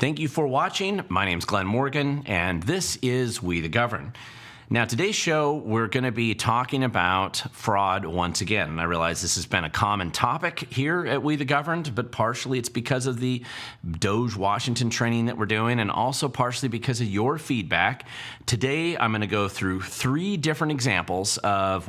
Thank you for watching. My name's Glenn Morgan, and this is We the Govern. Now, today's show, we're going to be talking about fraud once again. And I realize this has been a common topic here at We the Governed, but partially it's because of the DOGE Washington training that we're doing, and also partially because of your feedback. Today, I'm going to go through 3 different examples of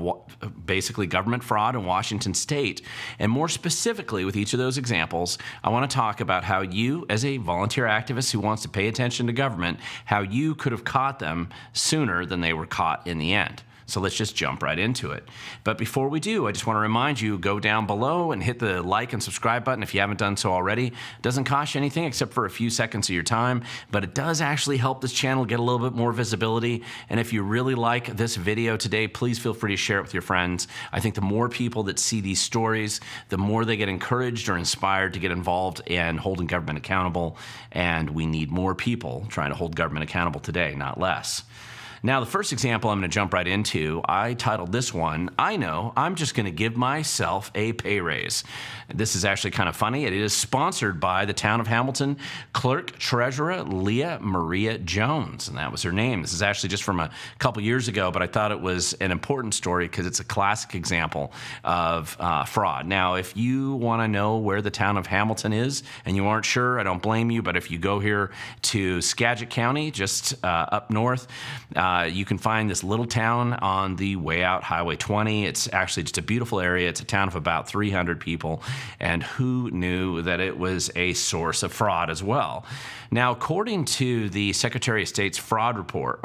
basically government fraud in Washington state. And more specifically, with each of those examples, I want to talk about how you, as a volunteer activist who wants to pay attention to government, how you could have caught them sooner than they were caught in the end. So let's just jump right into it. But before we do, I just want to remind you, go down below and hit the like and subscribe button if you haven't done so already. It doesn't cost you anything except for a few seconds of your time, but it does actually help this channel get a little bit more visibility. And if you really like this video today, please feel free to share it with your friends. I think the more people that see these stories, the more they get encouraged or inspired to get involved in holding government accountable. And we need more people trying to hold government accountable today, not less. Now, the first example I'm going to jump right into, I titled this one, I Know I'm Just Going to Give Myself a Pay Raise. This is actually kind of funny. It is sponsored by the town of Hamilton clerk treasurer Leah Maria Jones, and that was her name. This is actually just from a couple years ago, but I thought it was an important story because it's a classic example of fraud. Now, if you want to know where the town of Hamilton is and you aren't sure, I don't blame you, but if you go here to Skagit County, just up north, you can find this little town on the way out Highway 20. It's actually just a beautiful area. It's a town of about 300 people, and who knew that it was a source of fraud as well? Now, according to the Secretary of State's fraud report,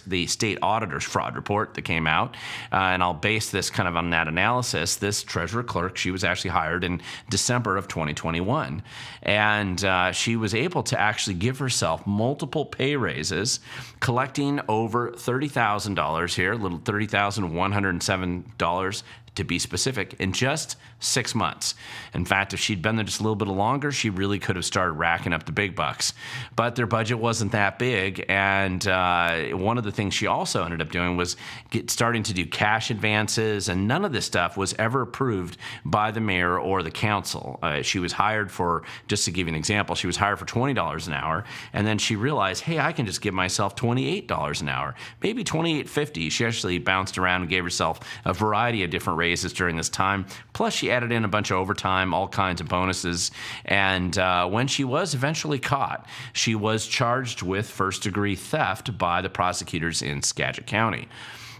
the state auditor's fraud report that came out, and I'll base this kind of on that analysis, this treasurer clerk, she was actually hired in December of 2021, and she was able to actually give herself multiple pay raises, collecting over $30,000 here, a little $30,107 to be specific, in just 6 months. In fact, if she'd been there just a little bit longer, she really could have started racking up the big bucks. But their budget wasn't that big, and one of the things she also ended up doing was starting to do cash advances, and none of this stuff was ever approved by the mayor or the council. She was hired for, just to give you an example, she was hired for $20 an hour, and then she realized, hey, I can just give myself $28 an hour, maybe $28.50. She actually bounced around and gave herself a variety of different raises during this time. Plus, she added in a bunch of overtime, all kinds of bonuses. And when she was eventually caught, she was charged with first-degree theft by the prosecutors in Skagit County.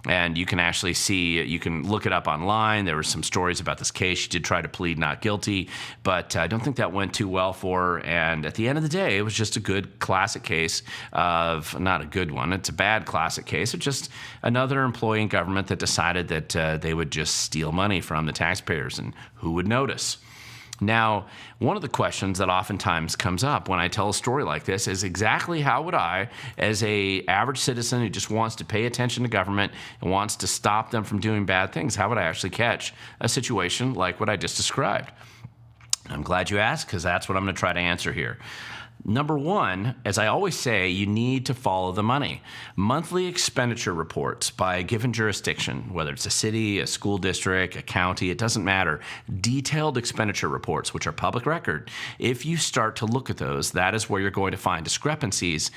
And you can actually see, you can look it up online. There were some stories about this case. She did try to plead not guilty, but I don't think that went too well for her. And at the end of the day, it was just a good classic case of, not a good one, it's a bad classic case of just another employee in government that decided that they would just steal money from the taxpayers, and who would notice? Now, one of the questions that oftentimes comes up when I tell a story like this is exactly how would I, as a average citizen who just wants to pay attention to government and wants to stop them from doing bad things, how would I actually catch a situation like what I just described? I'm glad you asked, because that's what I'm going to try to answer here. Number one, as I always say, you need to follow the money. Monthly expenditure reports by a given jurisdiction, whether it's a city, a school district, a county, it doesn't matter. Detailed expenditure reports, which are public record, if you start to look at those, that is where you're going to find discrepancies,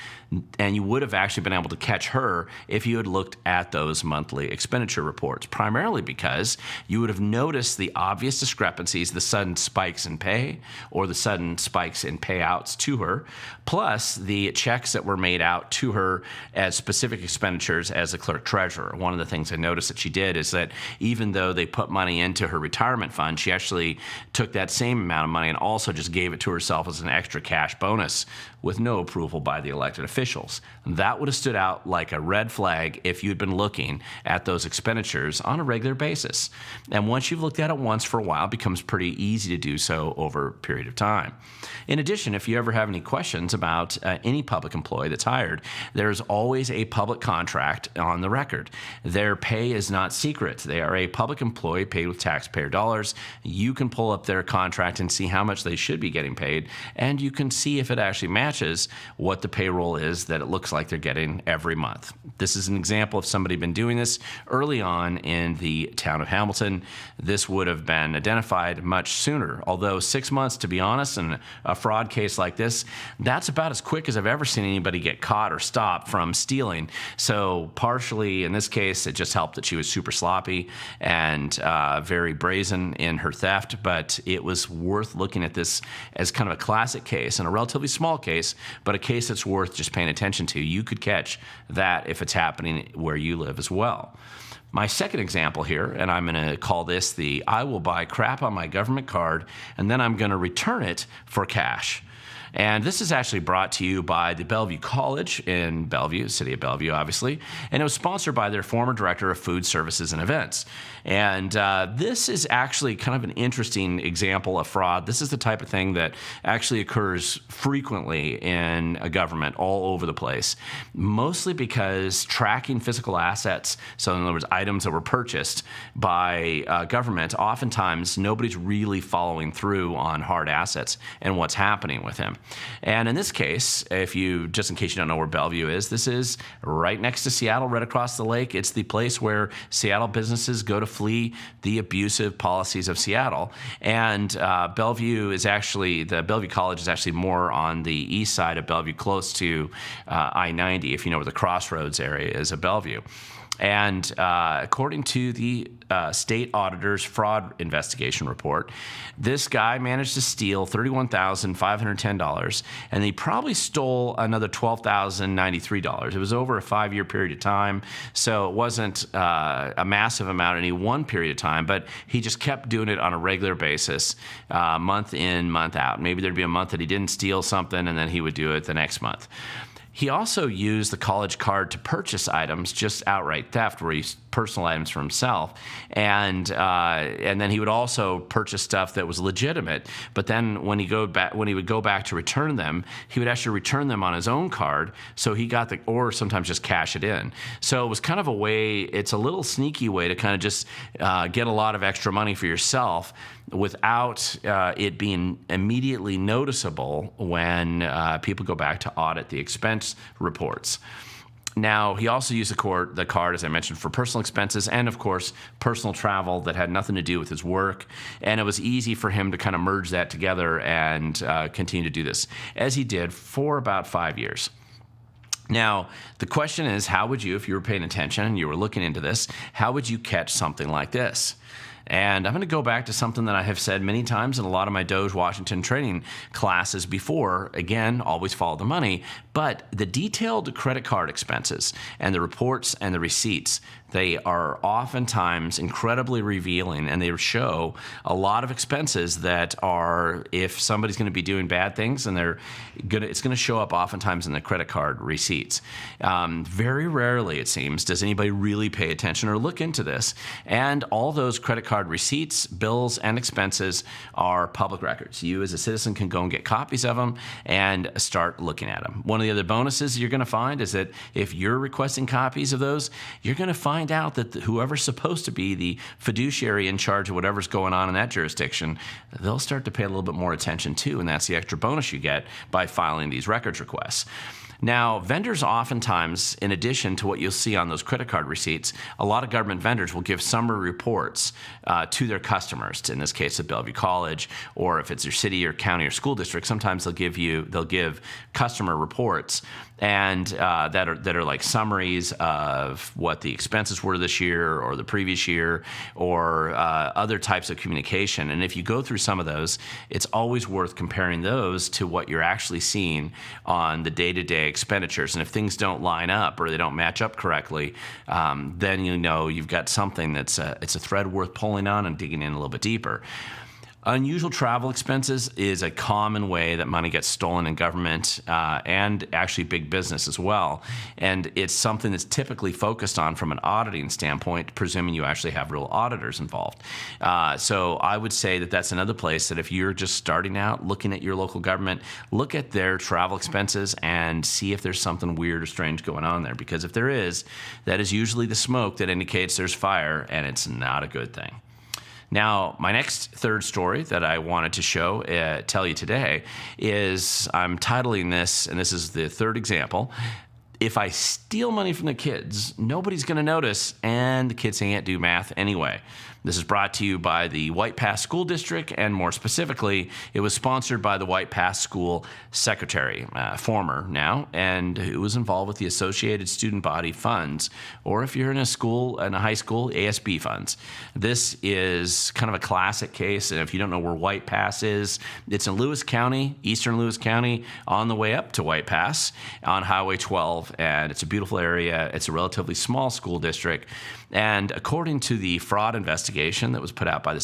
and you would have actually been able to catch her if you had looked at those monthly expenditure reports, primarily because you would have noticed the obvious discrepancies, the sudden spikes in pay or the sudden spikes in payouts to her, plus the checks that were made out to her as specific expenditures as a clerk treasurer. One of the things I noticed that she did is that even though they put money into her retirement fund, she actually took that same amount of money and also just gave it to herself as an extra cash bonus with no approval by the elected officials. That would have stood out like a red flag if you'd been looking at those expenditures on a regular basis. And once you've looked at it once for a while, it becomes pretty easy to do so over a period of time. In addition, if you ever have any questions about any public employee that's hired, there's always a public contract on the record. Their pay is not secret. They are a public employee paid with taxpayer dollars. You can pull up their contract and see how much they should be getting paid, and you can see if it actually matches what the payroll is that it looks like they're getting every month. This is an example of somebody been doing this early on in the town of Hamilton. This would have been identified much sooner, although 6 months, to be honest, in a fraud case like this, that's about as quick as I've ever seen anybody get caught or stopped from stealing. So partially in this case, it just helped that she was super sloppy and very brazen in her theft, but it was worth looking at this as kind of a classic case and a relatively small case, but a case that's worth just paying attention to. You could catch that if it's happening where you live as well. My second example here, and I'm going to call this the I will buy crap on my government card and then I'm going to return it for cash. And this is actually brought to you by the Bellevue College in Bellevue, city of Bellevue, obviously, and it was sponsored by their former director of food services and events. And this is actually kind of an interesting example of fraud. This is the type of thing that actually occurs frequently in a government all over the place, mostly because tracking physical assets, so in other words, items that were purchased by government, oftentimes nobody's really following through on hard assets and what's happening with them. And in this case, just in case you don't know where Bellevue is, this is right next to Seattle, right across the lake. It's the place where Seattle businesses go to flee the abusive policies of Seattle. And the Bellevue College is actually more on the east side of Bellevue, close to I-90, if you know where the crossroads area is of Bellevue. And according to the state auditor's fraud investigation report, this guy managed to steal $31,510, and he probably stole another $12,093. It was over a 5-year period of time, so it wasn't a massive amount in any one period of time, but he just kept doing it on a regular basis, month in, month out. Maybe there'd be a month that he didn't steal something, and then he would do it the next month. He also used the college card to purchase items, just outright theft, where he personal items for himself, and then he would also purchase stuff that was legitimate. But then when he would go back to return them, he would actually return them on his own card. So he got or sometimes just cash it in. So it was kind of a way. It's a little sneaky way to kind of just get a lot of extra money for yourself without it being immediately noticeable when people go back to audit the expense reports. Now, he also used the card, as I mentioned, for personal expenses and, of course, personal travel that had nothing to do with his work. And it was easy for him to kind of merge that together and continue to do this, as he did for about 5 years. Now, the question is, how would you, if you were paying attention and you were looking into this, how would you catch something like this? And I'm going to go back to something that I have said many times in a lot of my DOGE Washington training classes before. Again, always follow the money. But the detailed credit card expenses and the reports and the receipts, they are oftentimes incredibly revealing, and they show a lot of expenses that are, if somebody's going to be doing bad things, and it's going to show up oftentimes in the credit card receipts. Very rarely, it seems, does anybody really pay attention or look into this. And all those credit card receipts, bills, and expenses are public records. You as a citizen can go and get copies of them and start looking at them. One of the other bonuses you're going to find is that if you're requesting copies of those, you're going to find out that whoever's supposed to be the fiduciary in charge of whatever's going on in that jurisdiction, they'll start to pay a little bit more attention too, and that's the extra bonus you get by filing these records requests. Now, vendors oftentimes, in addition to what you'll see on those credit card receipts, a lot of government vendors will give summary reports to their customers. In this case, at Bellevue College, or if it's your city or county or school district, sometimes they'll give customer reports and that are like summaries of what the expenses were this year or the previous year, or other types of communication. And if you go through some of those, it's always worth comparing those to what you're actually seeing on the day-to-day expenditures. And if things don't line up or they don't match up correctly, then you know you've got something it's a thread worth pulling on and digging in a little bit deeper. Unusual travel expenses is a common way that money gets stolen in government and actually big business as well. And it's something that's typically focused on from an auditing standpoint, presuming you actually have real auditors involved. So I would say that that's another place that if you're just starting out looking at your local government, look at their travel expenses and see if there's something weird or strange going on there. Because if there is, that is usually the smoke that indicates there's fire, and it's not a good thing. Now, my next third story that I wanted to tell you today is, I'm titling this, and this is the third example, if I steal money from the kids, nobody's going to notice, and the kids can't do math anyway. This is brought to you by the White Pass School District, and more specifically, it was sponsored by the White Pass School Secretary, former now, and who was involved with the Associated Student Body Funds, or if you're in a high school, ASB funds. This is kind of a classic case, and if you don't know where White Pass is, it's in Lewis County, eastern Lewis County, on the way up to White Pass on Highway 12, and it's a beautiful area. It's a relatively small school district, and according to the fraud investigation that was put out by the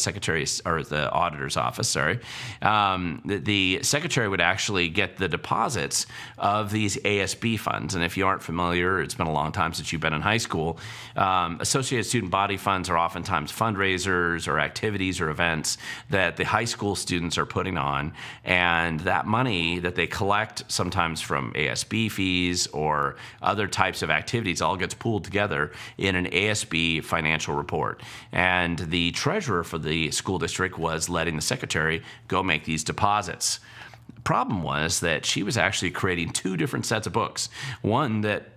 the auditor's office, the secretary would actually get the deposits of these ASB funds. And if you aren't familiar, it's been a long time since you've been in high school. Associated Student Body Funds are oftentimes fundraisers or activities or events that the high school students are putting on, and that money that they collect, sometimes from ASB fees or other types of activities, all gets pooled together in an ASB financial report. And the treasurer for the school district was letting the secretary go make these deposits. The problem was that she was actually creating two different sets of books. One that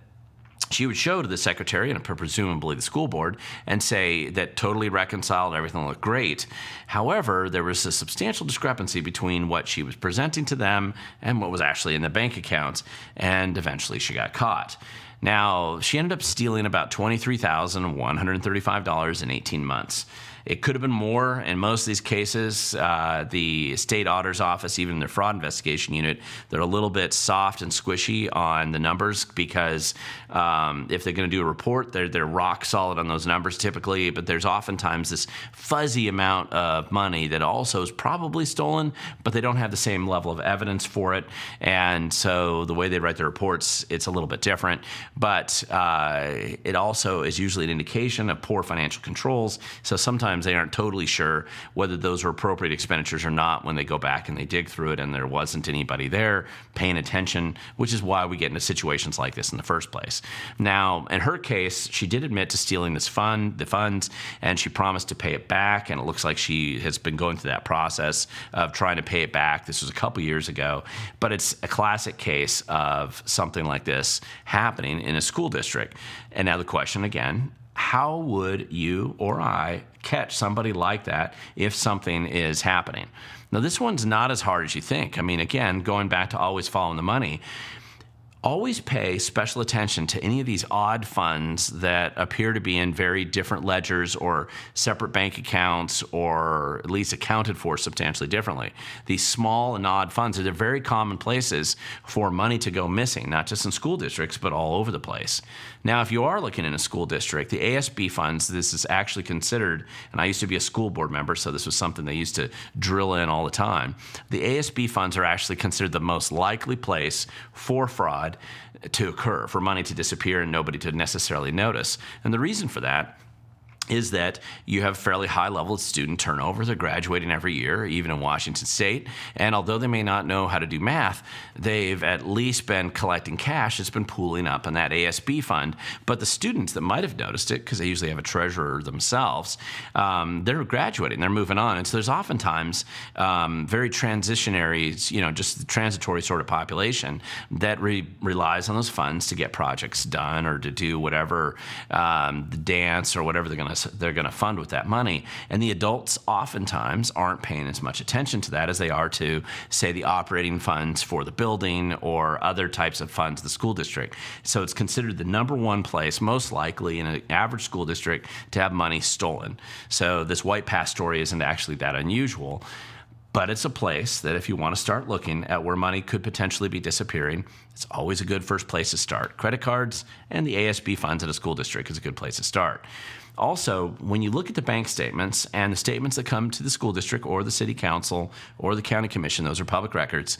she would show to the secretary and presumably the school board and say that totally reconciled, everything looked great. However, there was a substantial discrepancy between what she was presenting to them and what was actually in the bank accounts, and eventually she got caught. Now, she ended up stealing about $23,135 in 18 months. It could have been more. In most of these cases, the state auditor's office, even their fraud investigation unit, they're a little bit soft and squishy on the numbers because if they're going to do a report, they're rock solid on those numbers typically, but there's oftentimes this fuzzy amount of money that also is probably stolen, but they don't have the same level of evidence for it. And so the way they write their reports, it's a little bit different. But it also is usually an indication of poor financial controls. So sometimes they aren't totally sure whether those are appropriate expenditures or not when they go back and they dig through it and there wasn't anybody there paying attention, which is why we get into situations like this in the first place. Now, in her case, she did admit to stealing the funds, and she promised to pay it back, and it looks like she has been going through that process of trying to pay it back. This was a couple years ago, but it's a classic case of something like this happening in a school district. And now the question again, how would you or I catch somebody like that if something is happening? Now, this one's not as hard as you think. I mean, again, going back to always following the money, always pay special attention to any of these odd funds that appear to be in very different ledgers or separate bank accounts, or at least accounted for substantially differently. These small and odd funds are very common places for money to go missing, not just in school districts, but all over the place. Now, if you are looking in a school district, the ASB funds, this is actually considered, and I used to be a school board member, so this was something they used to drill in all the time. The ASB funds are actually considered the most likely place for fraud to occur, for money to disappear and nobody to necessarily notice. And the reason for that is that you have fairly high level of student turnover. They're graduating every year, even in Washington State. And although they may not know how to do math, they've at least been collecting cash. It's been pooling up in that ASB fund. But the students that might have noticed it, because they usually have a treasurer themselves, they're graduating, they're moving on. And so there's oftentimes very transitionary, just the transitory sort of population that relies on those funds to get projects done or to do whatever, the dance or whatever they're going to fund with that money. And the adults oftentimes aren't paying as much attention to that as they are to, say, the operating funds for the building or other types of funds of the school district. So it's considered the number one place, most likely in an average school district, to have money stolen. So this White Pass story isn't actually that unusual. But it's a place that if you want to start looking at where money could potentially be disappearing, it's always a good first place to start. Credit cards and the ASB funds at a school district is a good place to start. Also, when you look at the bank statements and the statements that come to the school district or the city council or the county commission, those are public records,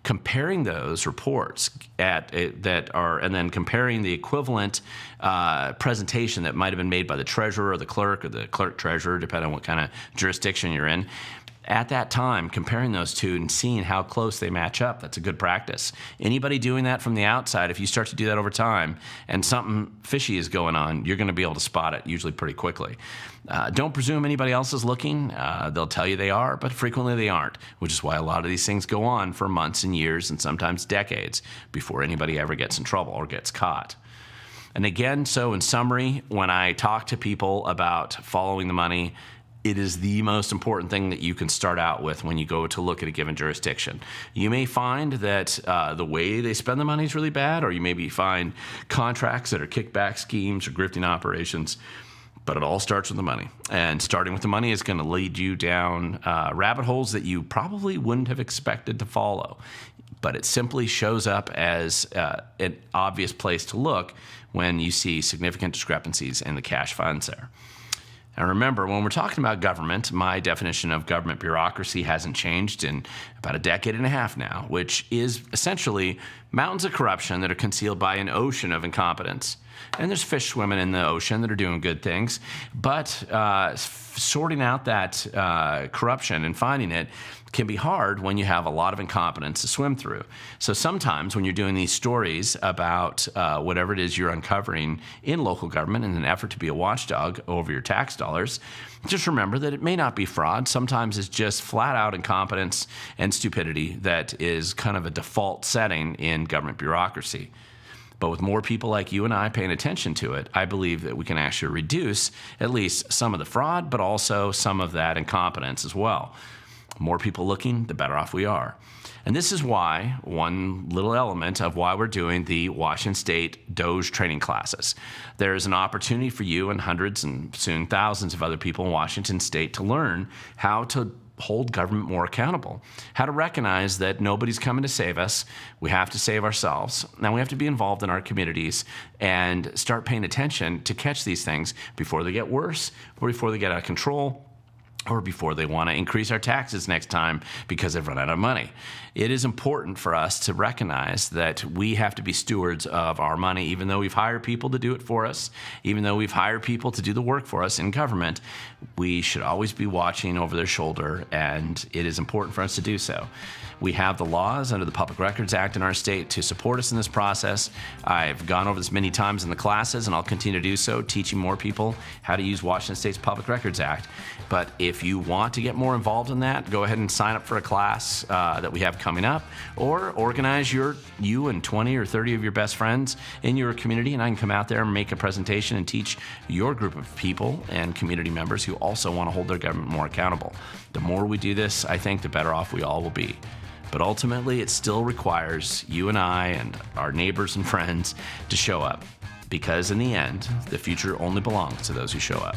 comparing those reports and then comparing the equivalent presentation that might have been made by the treasurer or the clerk treasurer, depending on what kind of jurisdiction you're in, at that time, comparing those two and seeing how close they match up, that's a good practice. Anybody doing that from the outside, if you start to do that over time and something fishy is going on, you're going to be able to spot it usually pretty quickly. Don't presume anybody else is looking. They'll tell you they are, but frequently they aren't, which is why a lot of these things go on for months and years and sometimes decades before anybody ever gets in trouble or gets caught. And again, so in summary, when I talk to people about following the money, it is the most important thing that you can start out with when you go to look at a given jurisdiction. You may find that the way they spend the money is really bad, or you maybe find contracts that are kickback schemes or grifting operations, but it all starts with the money. And starting with the money is going to lead you down rabbit holes that you probably wouldn't have expected to follow. But it simply shows up as an obvious place to look when you see significant discrepancies in the cash funds there. And remember, when we're talking about government, my definition of government bureaucracy hasn't changed in about a decade and a half now, which is essentially mountains of corruption that are concealed by an ocean of incompetence. And there's fish swimming in the ocean that are doing good things, but sorting out that corruption and finding it can be hard when you have a lot of incompetence to swim through. So sometimes when you're doing these stories about whatever it is you're uncovering in local government in an effort to be a watchdog over your tax dollars, just remember that it may not be fraud. Sometimes it's just flat out incompetence and stupidity that is kind of a default setting in government bureaucracy. But with more people like you and I paying attention to it, I believe that we can actually reduce at least some of the fraud, but also some of that incompetence as well. More people looking, the better off we are. And this is why, one little element of why we're doing the Washington State DOGE training classes. There is an opportunity for you and hundreds and soon thousands of other people in Washington State to learn how to hold government more accountable, how to recognize that nobody's coming to save us. We have to save ourselves. Now we have to be involved in our communities and start paying attention to catch these things before they get worse or before they get out of control, or before they want to increase our taxes next time because they've run out of money. It is important for us to recognize that we have to be stewards of our money, even though we've hired people to do it for us, even though we've hired people to do the work for us in government. We should always be watching over their shoulder, and it is important for us to do so. We have the laws under the Public Records Act in our state to support us in this process. I've gone over this many times in the classes, and I'll continue to do so, teaching more people how to use Washington State's Public Records Act. But if you want to get more involved in that, go ahead and sign up for a class that we have coming up, or organize you and 20 or 30 of your best friends in your community, and I can come out there and make a presentation and teach your group of people and community members who also want to hold their government more accountable. The more we do this, I think the better off we all will be. But ultimately, it still requires you and I and our neighbors and friends to show up, because in the end, the future only belongs to those who show up.